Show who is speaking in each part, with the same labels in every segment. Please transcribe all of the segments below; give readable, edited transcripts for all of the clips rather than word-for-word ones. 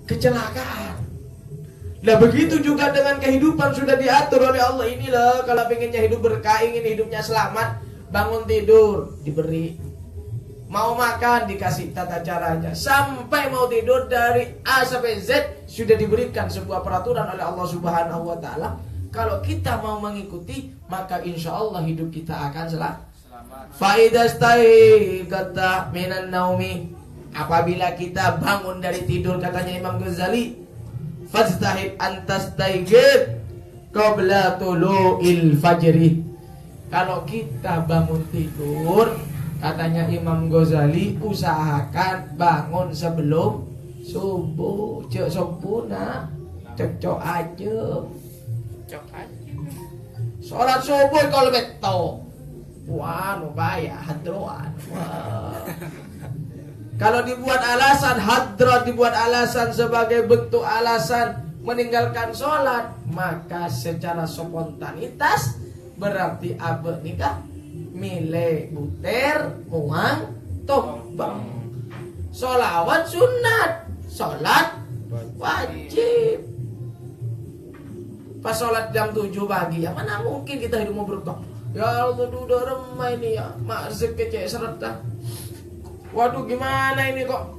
Speaker 1: kecelakaan. Nah begitu juga dengan kehidupan sudah diatur oleh Allah. Inilah kalau pengennya hidup berkah, ingin hidupnya selamat, bangun tidur diberi, mau makan dikasih tata caranya, sampai mau tidur dari A sampai Z sudah diberikan sebuah peraturan oleh Allah Subhanahu wa taala. Kalau kita mau mengikuti, maka insya Allah hidup kita akan selamat. Faidastaiqata minan naumi, apabila kita bangun dari tidur, katanya Imam Ghazali, fastahib antastaigir qabla tulu'il fajri. Kalau kita bangun tidur, katanya Imam Ghazali, usahakan bangun sebelum subuh. Cek sempurna, cocok aja. Sholat subuh kalau beto, wah nubaya hadroan. Kalau dibuat alasan hadrat, dibuat alasan sebagai bentuk alasan meninggalkan sholat, maka secara spontanitas berarti abe nikah milih buter muang tombang. Sholawat sunat, sholat wajib. Pas sholat jam 7 pagi, ya mana mungkin kita hidup mau berkah. Ya Allah udah remah ini ya, maksud kecek seret dah. Waduh gimana ini kok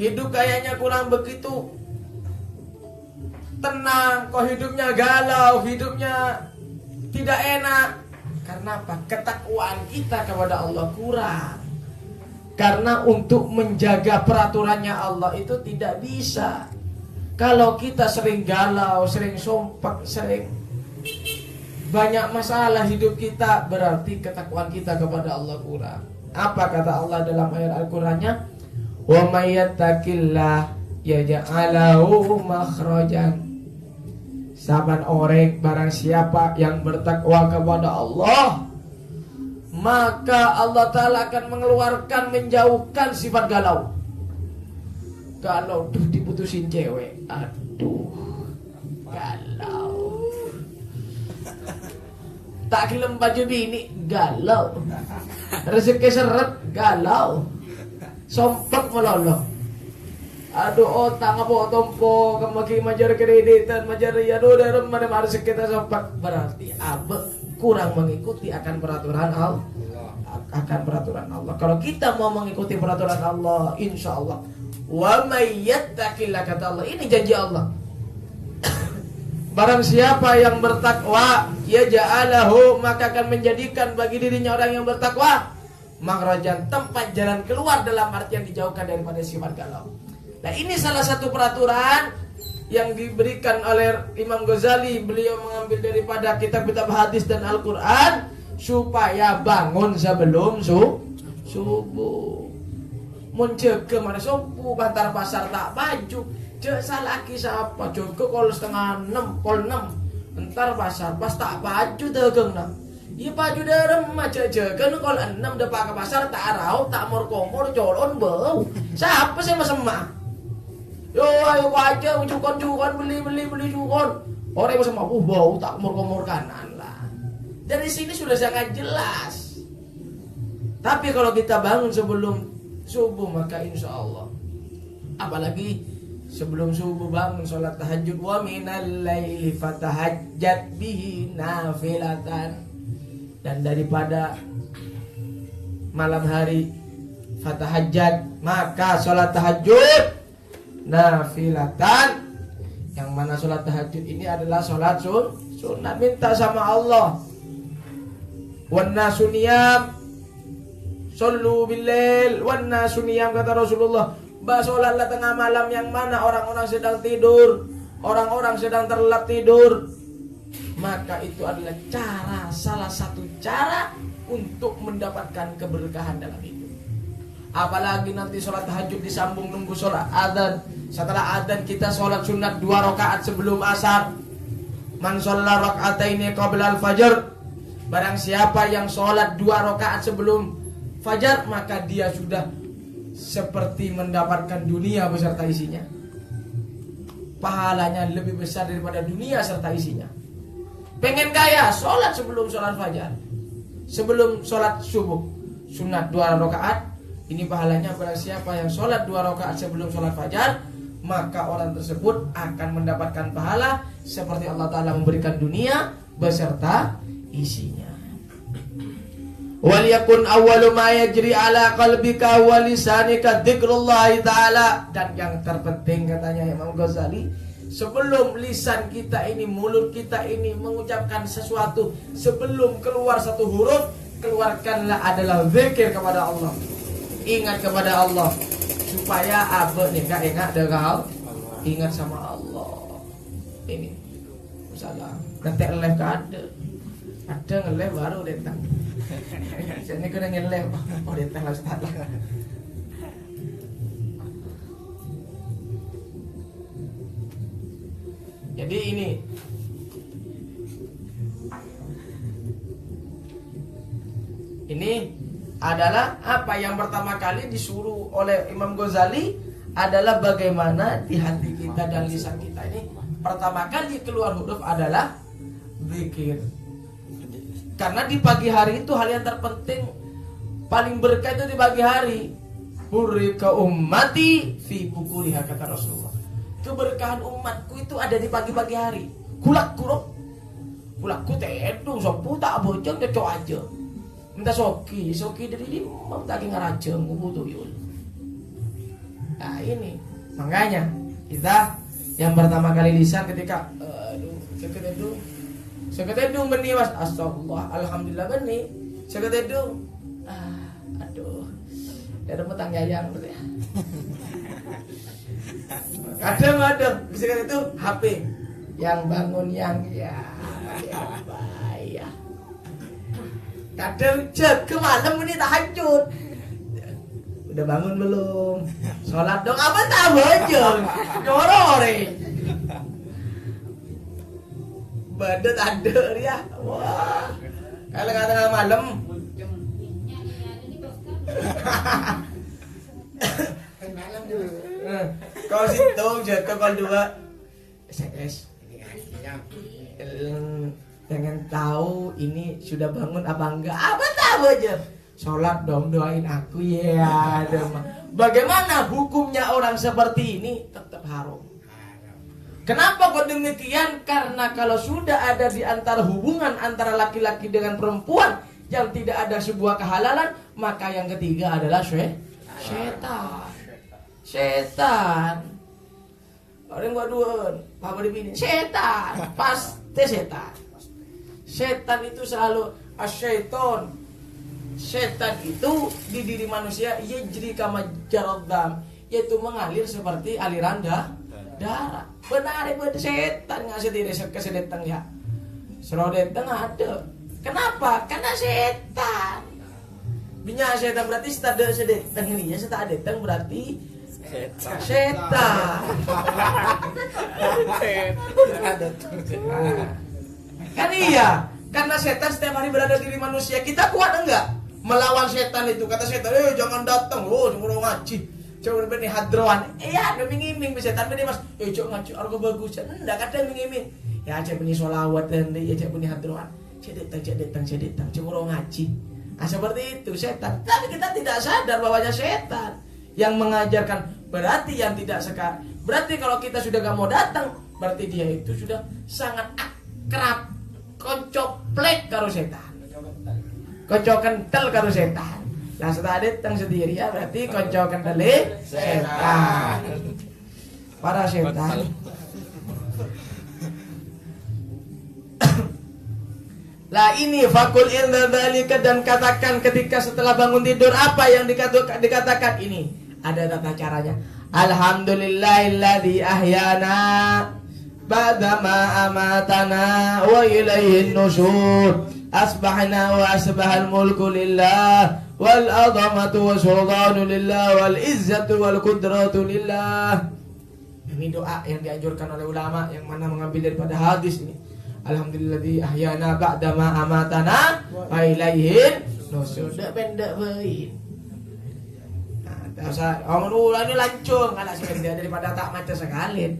Speaker 1: hidup kayaknya kurang begitu tenang, kok hidupnya galau, hidupnya tidak enak. Karena apa? Ketakwaan kita kepada Allah kurang. Karena untuk menjaga peraturannya Allah itu tidak bisa. Kalau kita sering galau, sering sompak, sering banyak masalah hidup kita, berarti ketakwaan kita kepada Allah kurang. Apa kata Allah dalam ayat Al-Qur'annya? Wa may yattaqillah yaj'alahu makhrajan. Saban orang, barang siapa yang bertakwa kepada Allah, maka Allah Ta'ala akan mengeluarkan, menjauhkan sifat galau. Galau tuh diputusin cewek, aduh galau. Tak gelem baju bini, galau. Rezeki seret, galau. Sompek meloloh. Aduh otak ngapa tompo, kemaki majar kreditan, majar ya aduh mana harus kita sompek. Berarti abe kurang mengikuti akan peraturan Allah. Akan peraturan Allah. Kalau kita mau mengikuti peraturan Allah, insya Allah. Wa may yattaqillah, kata Allah, ini janji Allah. Barang siapa yang bertakwa, ya ja'alahu, maka akan menjadikan bagi dirinya orang yang bertakwa makhrajan, tempat jalan keluar, dalam artian dijauhkan daripada sifat galau. Nah ini salah satu peraturan yang diberikan oleh Imam Ghazali. Beliau mengambil daripada kitab-kitab hadis dan Al-Quran supaya bangun sebelum subuh. Muncul ke mana subuh, bantar pasar tak baju. Cek salah kisah apa? Joko kalau setengah 6, pol 6. Entar pasar pas tak baju dagang nak. Iya baju derem macam kan kalau 6 depan ke pasar tak arau, tak mor-komor colon bau. Siapa sih mas emak? Yo ayo aja cukon beli cukon. Orang mas emak bau tak mor-komor kanan lah. Dari sini sudah sangat jelas. Tapi kalau kita bangun sebelum subuh, maka insya Allah, apalagi sebelum subuh bangun sholat tahajud, wa minal laili fatahajjat bihi nafilatan, dan daripada malam hari fatahajjat, maka sholat tahajud nafilatan. Yang mana sholat tahajud ini adalah sholat sunat, minta sama Allah. Wan nasu niyam sallu billail wan nasu niyam, kata Rasulullah. Sholatlah tengah malam, yang mana orang-orang sedang tidur, orang-orang sedang terlelap tidur. Maka itu adalah cara, salah satu cara untuk mendapatkan keberkahan dalam hidup. Apalagi nanti sholat tahajud disambung nunggu sholat adzan. Setelah adzan kita sholat sunat 2 rakaat sebelum asar. Man sholla raka'ataini qabla al-fajr. Barang siapa yang sholat 2 rakaat sebelum fajar, maka dia sudah seperti mendapatkan dunia beserta isinya. Pahalanya lebih besar daripada dunia serta isinya. Pengen kaya, sholat sebelum sholat fajar, sebelum sholat subuh, sunat 2 rakaat. Ini pahalanya. Barang siapa yang sholat 2 rakaat sebelum sholat fajar, maka orang tersebut akan mendapatkan pahala seperti Allah Ta'ala memberikan dunia beserta isinya. Wal yakun awwalu ma yajri ala qalbika wa lisanika dzikrullah Ta'ala. Dan yang terpenting katanya Imam Ghazali, sebelum lisan kita ini, mulut kita ini mengucapkan sesuatu, sebelum keluar satu huruf, keluarkanlah adalah zikir kepada Allah. Ingat kepada Allah supaya apa nih kak ingat dengan ingat sama Allah. Ini misalnya nanti live ada nge-live baru datang. Jadi kena nge-live oh datang lah Ustaz lah. Jadi ini adalah apa yang pertama kali disuruh oleh Imam Ghazali adalah bagaimana di hati kita dan lisan kita ini pertama kali keluar huruf adalah zikir. Karena di pagi hari itu hal yang terpenting paling berkah itu di pagi hari. Burika ummati fi bukuriha kata Rasulullah. Keberkahan umatku itu ada di pagi-pagi hari. Kulakku tedung sopu tak bojong cocok aja. Minta soki dari lima tak ngarajeng butuh yul. Nah ini makanya kita yang pertama kali lisan ketika sekededung beni mas astagfirullah alhamdulillah beni sekededung aduh ada petang yayang gitu ya. Kadang bisa itu HP yang bangun yang ya bahaya. Kadang cek ke malam ini tahajud. Udah bangun belum? Sholat dong apa tak bojong? Nyorore. Badet ada ya. Wah. Kalau tengah malam.
Speaker 2: Malam dulu.
Speaker 1: Kau situ jatuh kau dua. SMS. Pengen tahu ini sudah bangun apa enggak? Apa tahu aja. Sholat dong doain aku ya. Bagaimana hukumnya orang seperti ini? Tetap haram. Kenapa kok demikian? Karena kalau sudah ada di antara hubungan antara laki-laki dengan perempuan yang tidak ada sebuah kehalalan, maka yang ketiga adalah setan. Orang gua duan, apa dibini? Setan, pasti setan. Setan itu selalu asyaiton. Setan itu di diri manusia yajri kama jaradam, yaitu mengalir seperti aliran darah. Benar itu setan ngasih diri kesedetang ya. Serodetang ada. Kenapa? Karena setan. Binya setan berarti ada sedetang ini ya, setan detang berarti setan. Kan iya, karena setan setiap hari berada di diri manusia. Kita kuat enggak melawan setan itu? Kata setan, jangan datang, cuma ngaji, coba beri hadroan. Iya, ada mingiming setan beri mas, coba ngaji, harga bagus. Enggak kadang mingiming. Ya aja beri sholawat dan dia aja beri hadroan. Cedetang, cuma ngaji. Nah seperti itu setan. Tapi kita tidak sadar bahwanya setan yang mengajarkan. Berarti yang tidak sekar. Berarti kalau kita sudah gak mau datang, berarti dia itu sudah sangat akrab. Koncoplek karo setan. Konco kental karo setan. Lah setelah datang sendiri ya berarti konco kental setan. Para setan. Lah ini fakul inda dzalika, dan katakan ketika setelah bangun tidur apa yang dikatakan ini. Ada tata caranya. Alhamdulillahilladzi ahyana ba'dama amatana wa ilaihin nusyur. Asbahna wa asbahal mulku lillah wal azamatu wa sultanu lillah wal izzatu wal qudratu lillah. Ini doa yang dianjurkan oleh ulama yang mana mengambil daripada hadis ini. Alhamdulilladzi ahyana ba'dama amatana wa ilaihin nusyur. Dak benda baik. Nah, ngomong ini lancung anak sebenarnya daripada tak macam sekali.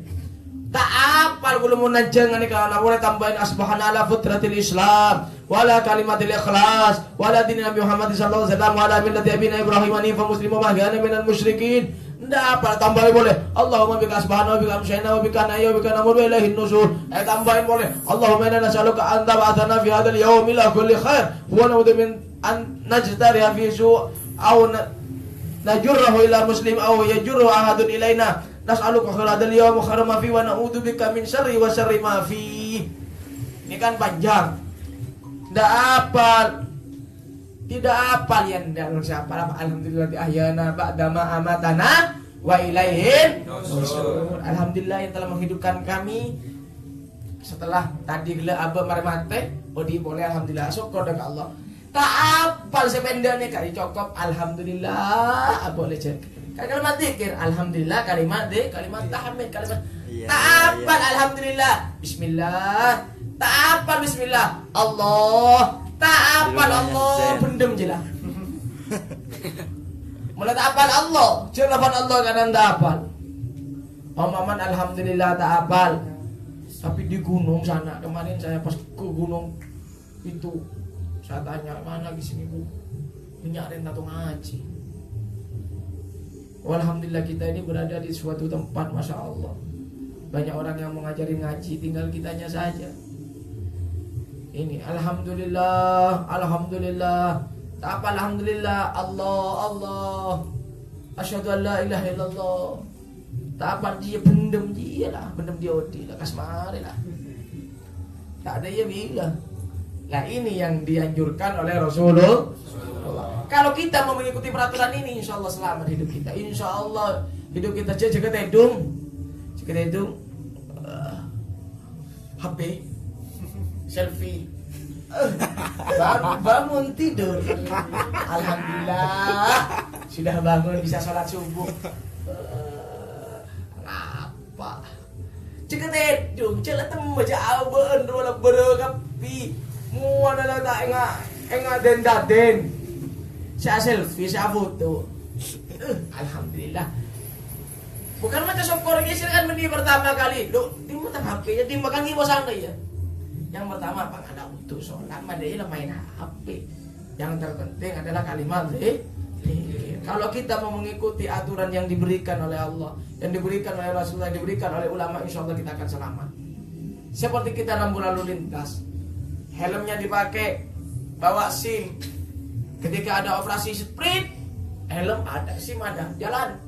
Speaker 1: Tak apal belum munajjang ni kalau nak tambahin asbahana ala fitratil Islam wala kalimatil ikhlas wala din Nabi Muhammad sallallahu alaihi wasallam wala millati abina Ibrahim hanifan musliman wa kana minal musyrikin. Ndak apa, tambahin boleh. Allahumma bika asbahna wa bika amsayna wa bika nahya wa bika namur wa ilaihin nusur. Tambahin boleh. Allahumma inna nas'aluka an tab'athana fi hadzal yawmi ila kulli khair wa na'udzu min an najtariha fi su' aw najurrahu ila muslim aw yajurru ahadun ilaina. Nas'aluka khair hadzal yawmi khair ma fi wa na'udzu bika min syarri wa syarri ma fi. Ini kan panjang. Ndak apa. Tidak apal yang tidak siapa apa alhamdulillah di ahyana ba'da ma amatana wa ilaihin nusur. Alhamdulillah yang telah menghidupkan kami setelah tadi gila aba marmate odi boleh alhamdulillah syukur dekat Allah. Tak apal sependane kali cokop alhamdulillah boleh cek. Kalimat zikir alhamdulillah kalimat tahmid kalimat tak apal alhamdulillah bismillah tak apal bismillah Allah tak apal Allah pendem je lah. Mulai tak apal Allah jelapan Allah kadang tak apal. Maman alhamdulillah tak apal. Tapi di gunung sana kemarin saya pas ke gunung itu saya tanya mana di sini bu menyarin atau ngaji. Alhamdulillah kita ini berada di suatu tempat masya Allah banyak orang yang mengajari ngaji tinggal kitanya saja. Ini alhamdulillah, alhamdulillah. Tak apa alhamdulillah, Allah. Asyhadu an la ilaha illallah. Tak apa dia pendem dia lah, pendem dia odi lah kasmare lah. Tak ada ya bilang. Nah ini yang dianjurkan oleh Rasulullah. Kalau kita mau mengikuti peraturan ini, insya Allah selamat hidup kita. Insya Allah hidup kita jaga hidung, HP. Selfie bangun tidur alhamdulillah sudah bangun bisa sholat subuh apa ceket edung celat temu jauh bener berkapi mua adalah tak enggak den saya selfie saya foto alhamdulillah bukan macam sokor geser kan meni pertama kali lo timbang HP ya timbang kan ibu sana ya. Yang pertama apa ada untuk sholat, madai main HP. Yang terpenting adalah kalimat kalau kita mau mengikuti aturan yang diberikan oleh Allah, yang diberikan oleh Rasulullah, yang diberikan oleh ulama, insya Allah kita akan selamat. Seperti kita rambu lalu lintas, helmnya dipakai, bawa SIM. Ketika ada operasi sprint, helm ada, SIM ada, jalan.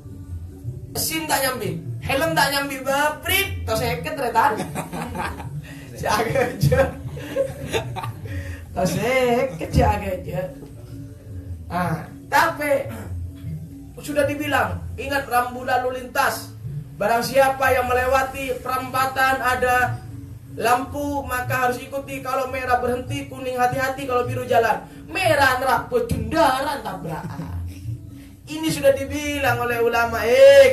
Speaker 1: SIM tak nyambi, helm tak nyambi, baprit, terus seket retan. Jaga aja. Tasik jaga aja. Tapi sudah dibilang, ingat rambu lalu lintas. Barang siapa yang melewati perempatan ada lampu maka harus ikuti. Kalau merah berhenti, kuning hati-hati, kalau biru jalan. Merah neraput kendaraan tabrakan. Ini sudah dibilang oleh ulama.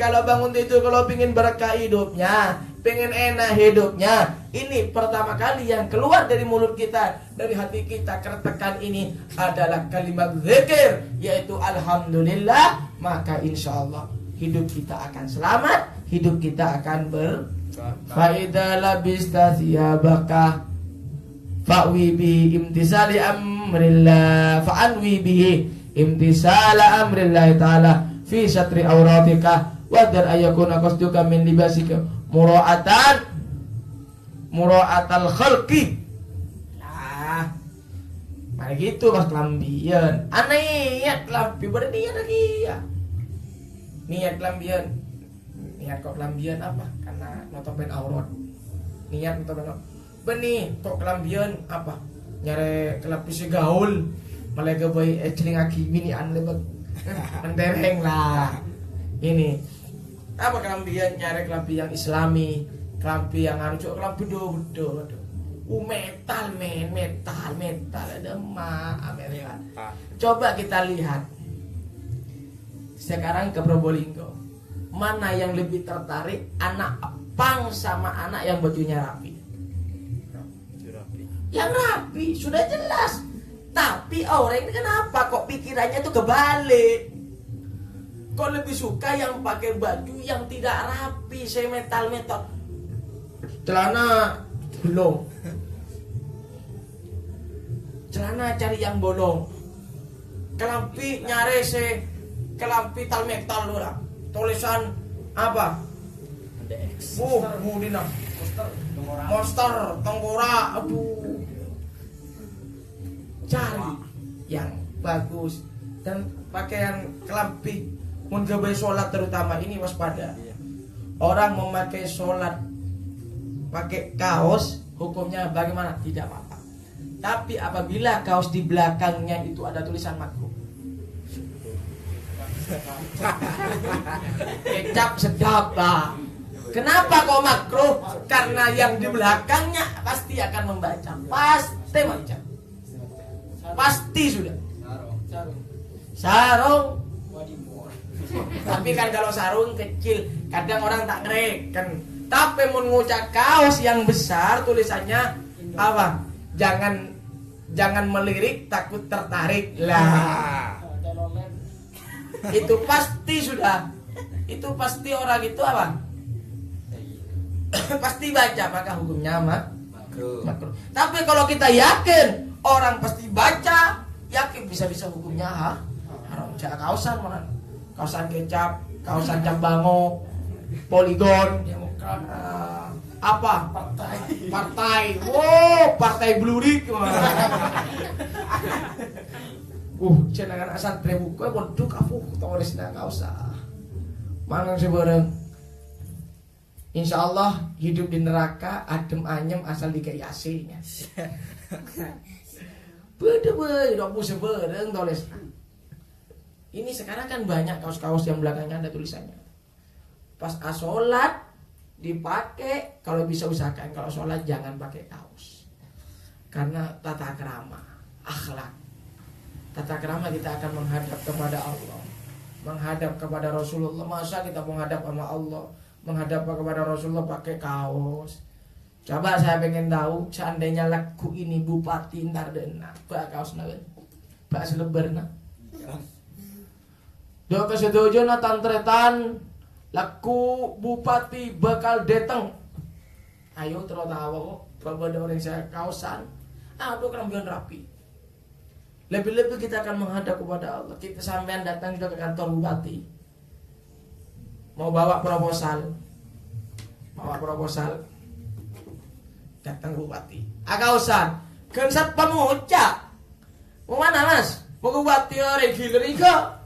Speaker 1: Kalau bangun itu kalau ingin berkah hidupnya, pengen enak hidupnya, ini pertama kali yang keluar dari mulut kita, dari hati kita, keretakan ini adalah kalimat zikir, yaitu alhamdulillah. Maka insya Allah hidup kita akan selamat, hidup kita akan faida labista thiyabaka fa'wi bihi imtisali amrillah fa'anwi bihi imtisala amrillah ta'ala fi satri auratika wadar ayakuna qasduka min libasika mura'atal khalqi. Mari gitu mas kelambian niat kelambi berniat lagi ya. Niat kelambian, niat kok kelambian apa? Karena nutupin aurat. Niat nutupin aurat. Benih kok kelambian apa? Nyari kelapis gaul, malah gawe celing aki mini lebet, mendereng lah. Ini apa kelambian? Nyari kelambi yang Islami, kelambi yang anu, kelambi do. Metal ada Amerika. Coba kita lihat sekarang ke Probolinggo, mana yang lebih tertarik anak pang sama anak yang bajunya rapi? Yang rapi sudah jelas. Tapi orang ini kenapa kok pikirannya tuh kebalik? Kok lebih suka yang pakai baju yang tidak rapi, metal. Celana bolong. Celana cari yang bolong. Kelampi nyare kelampi tal metal ora. tulisan apa? Budina. Monster, Tenggora, aduh. Cari yang bagus dan pakaian kelampi menggabai sholat terutama ini waspada. Orang memakai sholat pakai kaos hukumnya bagaimana? Tidak apa-apa. Tapi apabila kaos di belakangnya itu ada tulisan makruh, kecap sedap lah. Kenapa kok makruh? Karena yang di belakangnya pasti akan membaca, pasti baca, pasti sudah. Sarung. Tapi kan kalau sarung kecil, kadang orang tak ngereken. Tapi mengucap kaos yang besar tulisannya apa? Jangan melirik, takut tertarik lah. Itu pasti sudah. Itu pasti orang itu apa? Pasti baca, maka hukumnya makruh. Tapi kalau kita yakin orang pasti baca, yakin bisa-bisa hukumnya haram. Jangan kaosan mana? Kaosan kecap, kaosan cap bango, poligon, apa? Partai. Wow, partai blurik. Cenangan asal trebuka bodoh kafu tulis na kausa. Manang sebarang. Insyaallah hidup di neraka adem anyem asal dikai AC-nya. Bede-bede dopu sebarang tulis. Ini sekarang kan banyak kaos-kaos yang belakangnya ada tulisannya. Pas sholat dipakai, kalau bisa usahakan kalau sholat jangan pakai kaos. Karena tata krama, akhlak. Tata krama kita akan menghadap kepada Allah, menghadap kepada Rasulullah. Masa kita menghadap sama Allah, menghadap kepada Rasulullah pakai kaos? Coba saya pengen tahu, seandainya laku ini bupati Nardena, pakai kaos naga, pakai selebarna. Dok kesetujuan tantretan laku bupati bakal datang. Ayo terus tahu kok, kalau ada orang saya kaosan, aduh kerambian rapi. Lebih-lebih kita akan menghadap kepada Allah. Kita sampean datang juga ke kantor bupati, mau bawa proposal, datang bupati. Agausan, kensat pemuja. Mau mana mas? Mau ke bupati reguler iko?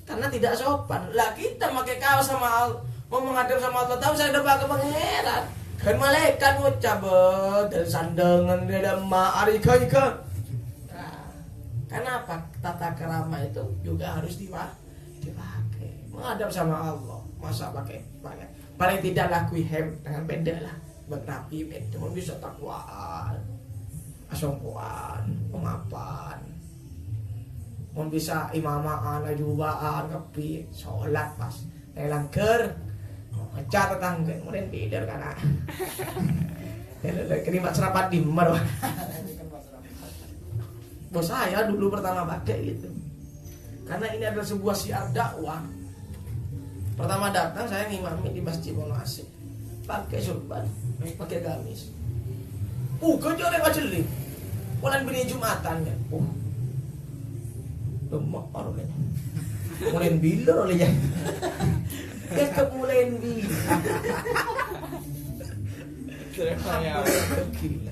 Speaker 1: Karena tidak sopan. Lah kita pakai kaos sama Allah, mau menghadap sama Allah. Tahu saya udah pakai pangeran. Kan malaikat ucap dari sandangan dalam ma'arika ika. Kenapa tata kerama itu juga harus dipakai? Menghadap sama Allah, masa pakai? Paling tidak lakui hem dengan beda lah, berapi beda. Mau bisa takwaan, asongkuan, pengapan. Mau bisa imamaan, ajubaan, kepi, sholat pas, nelangker, ngecat tetangga, kemudian tidur karena. Kerimat serapat di mana? Bos saya dulu pertama pakai gitu, karena ini adalah sebuah syiar dakwah. Pertama datang saya ngimami di Masjid Wonoasih, pakai surban, pakai gamis. Kerja lewat jeli, bulan bini Jumatan ya. Lemak orangnya, mulen biler olehnya. Kemulen biler.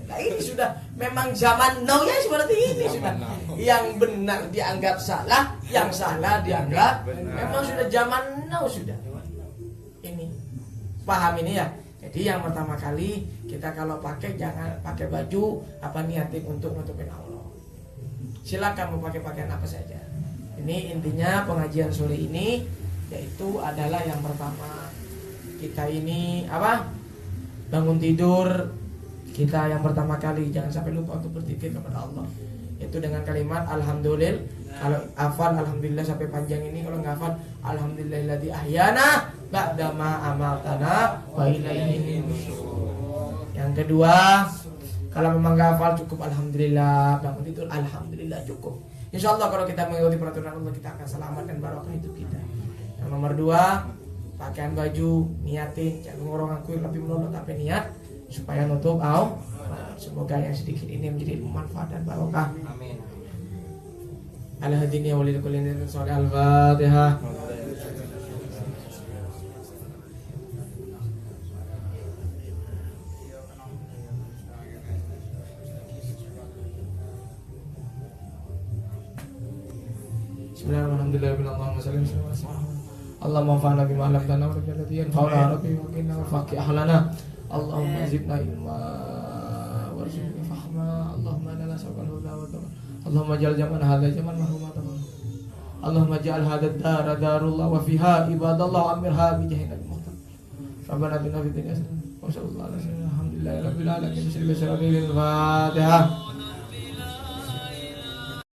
Speaker 1: Nah ini sudah memang zaman now ya seperti ini sudah. Yang benar dianggap salah, yang salah dianggap memang sudah zaman now sudah. Ini paham ini ya. Jadi yang pertama kali kita kalau pakai jangan pakai baju apa niatin untuk nutupin Allah. Silakan mau pakai pakaian apa saja. Ini intinya pengajian sore ini yaitu adalah yang pertama kita ini apa? Bangun tidur kita yang pertama kali jangan sampai lupa untuk berzikir kepada Allah. Itu dengan kalimat alhamdulillah. Kalau hafal alhamdulillah sampai panjang ini, kalau enggak hafal alhamdulillahilladzi ahyana ba'da ma amatana wa ilaihi nusyur. Yang kedua, kalau memang enggak hafal cukup alhamdulillah, bangun tidur alhamdulillah cukup. Insyaallah kalau kita mengikuti peraturan Allah kita akan selamat dan barokah hidup kita. Yang nomor dua, pakaian baju niatin jangan orang aku lebih menolong tapi niat supaya nutup au. Semoga yang sedikit ini menjadi manfaat dan barokah. Amin. Al-hadini walil kullin al-Fatihah. Bismillahirrahmanirrahim. Allahumma shalli wa sallim. Allahumma anfa'na bima 'allamtana wa rizqna yanfa'una rabbi wa qina wa faqih ahlana. Allahumma zidna ilma warzuqna fahma. Allahumma inna nas'aluka al-huda wa taqwa. Allahumma ja'al zaman hadha zaman mahmumatan. Allahumma ja'al hadha ad-dara darullah wa fiha ibadallah wa amirha bi jahin al-muhtar. Rabbana atina fid dunya hasanah wa sallallahu alaihi wa sallam. Alhamdulillahirabbil alamin. Bismillahirrahmanirrahim. Al-Fatihah.